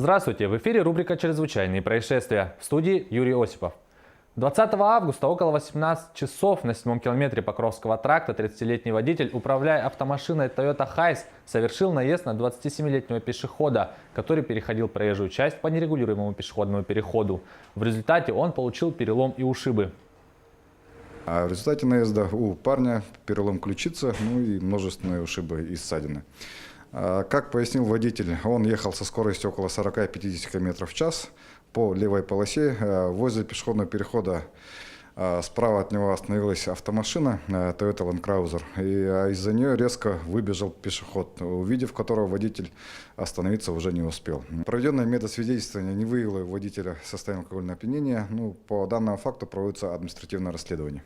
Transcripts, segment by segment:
Здравствуйте, в эфире рубрика «Чрезвычайные происшествия». В студии Юрий Осипов. 20 августа около 18 часов на 7-м километре Покровского тракта 30-летний водитель, управляя автомашиной Toyota Hiace, совершил наезд на 27-летнего пешехода, который переходил проезжую часть по нерегулируемому пешеходному переходу. В результате он получил перелом и ушибы. А в результате наезда у парня перелом ключицы, и множественные ушибы и ссадины. Как пояснил водитель, он ехал со скоростью около 40-50 км в час по левой полосе. Возле пешеходного перехода справа от него остановилась автомашина Toyota Land Cruiser, и из-за нее резко выбежал пешеход, увидев которого водитель остановиться уже не успел. Проведенное медосвидетельствование не выявило у водителя состояние алкогольного опьянения. По данному факту проводится административное расследование.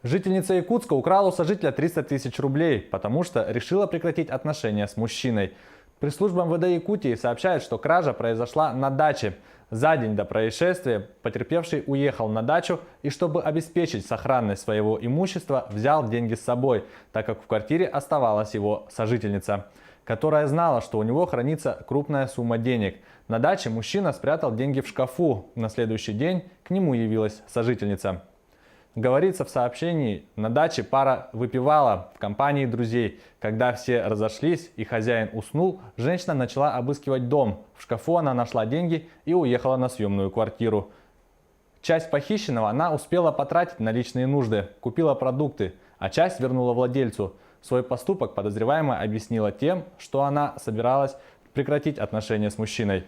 Жительница Якутска украла у сожителя 300 тысяч рублей, потому что решила прекратить отношения с мужчиной. Пресс-служба МВД Якутии сообщает, что кража произошла на даче. За день до происшествия потерпевший уехал на дачу и, чтобы обеспечить сохранность своего имущества, взял деньги с собой, так как в квартире оставалась его сожительница, которая знала, что у него хранится крупная сумма денег. На даче мужчина спрятал деньги в шкафу. На следующий день к нему явилась сожительница. Говорится в сообщении, на даче пара выпивала в компании друзей. Когда все разошлись и хозяин уснул, женщина начала обыскивать дом. В шкафу она нашла деньги и уехала на съемную квартиру. Часть похищенного она успела потратить на личные нужды, купила продукты, а часть вернула владельцу. Свой поступок подозреваемая объяснила тем, что она собиралась прекратить отношения с мужчиной.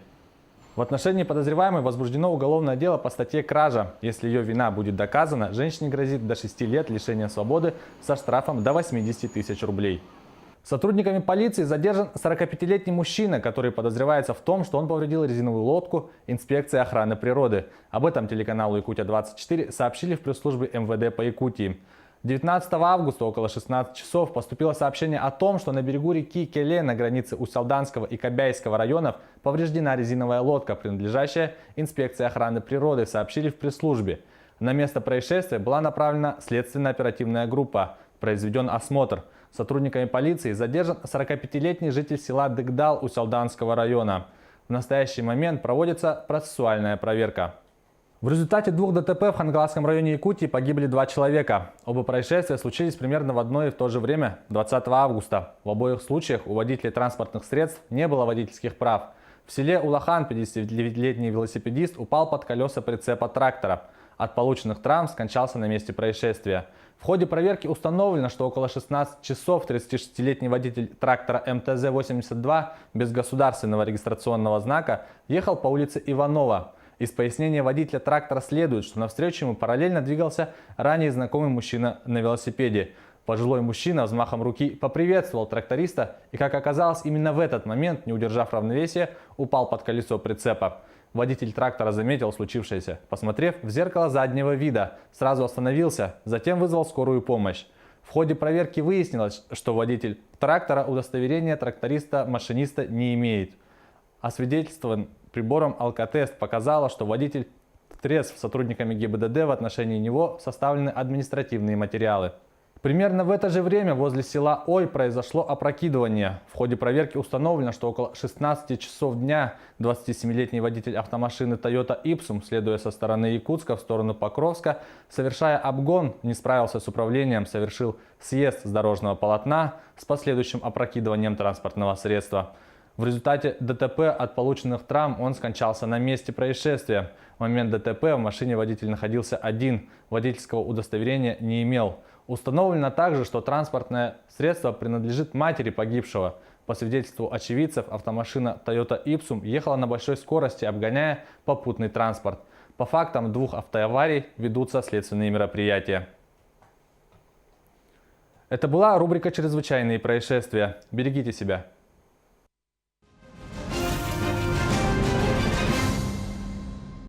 В отношении подозреваемой возбуждено уголовное дело по статье «Кража». Если ее вина будет доказана, женщине грозит до 6 лет лишения свободы со штрафом до 80 тысяч рублей. Сотрудниками полиции задержан 45-летний мужчина, который подозревается в том, что он повредил резиновую лодку инспекции охраны природы. Об этом телеканалу «Якутия-24» сообщили в пресс-службе МВД по Якутии. 19 августа около 16 часов поступило сообщение о том, что на берегу реки Келе на границе Усть-Алданского и Кобяйского районов повреждена резиновая лодка, принадлежащая инспекции охраны природы, сообщили в пресс-службе. На место происшествия была направлена следственно-оперативная группа. Произведен осмотр. Сотрудниками полиции задержан 45-летний житель села Дыгдал Усть-Алданского района. В настоящий момент проводится процессуальная проверка. В результате двух ДТП в Хангаласском районе Якутии погибли 2 человека. Оба происшествия случились примерно в одно и в то же время, 20 августа. В обоих случаях у водителей транспортных средств не было водительских прав. В селе Улахан 59-летний велосипедист упал под колеса прицепа трактора. От полученных травм скончался на месте происшествия. В ходе проверки установлено, что около 16 часов 36-летний водитель трактора МТЗ-82 без государственного регистрационного знака ехал по улице Иванова. Из пояснения водителя трактора следует, что навстречу ему параллельно двигался ранее знакомый мужчина на велосипеде. Пожилой мужчина взмахом руки поприветствовал тракториста и, как оказалось, именно в этот момент, не удержав равновесия, упал под колесо прицепа. Водитель трактора заметил случившееся. Посмотрев в зеркало заднего вида, сразу остановился, затем вызвал скорую помощь. В ходе проверки выяснилось, что водитель трактора удостоверения тракториста-машиниста не имеет. Освидетельствован прибором алкотест показало, что водитель трезв. Сотрудниками ГИБДД в отношении него составлены административные материалы. Примерно в это же время возле села Ой произошло опрокидывание. В ходе проверки установлено, что около 16 часов дня 27-летний водитель автомашины Toyota Ipsum, следуя со стороны Якутска в сторону Покровска, совершая обгон, не справился с управлением, совершил съезд с дорожного полотна с последующим опрокидыванием транспортного средства. В результате ДТП от полученных травм он скончался на месте происшествия. В момент ДТП в машине водитель находился один, водительского удостоверения не имел. Установлено также, что транспортное средство принадлежит матери погибшего. По свидетельству очевидцев, автомашина Toyota Ipsum ехала на большой скорости, обгоняя попутный транспорт. По фактам 2 автоаварий ведутся следственные мероприятия. Это была рубрика «Чрезвычайные происшествия». Берегите себя.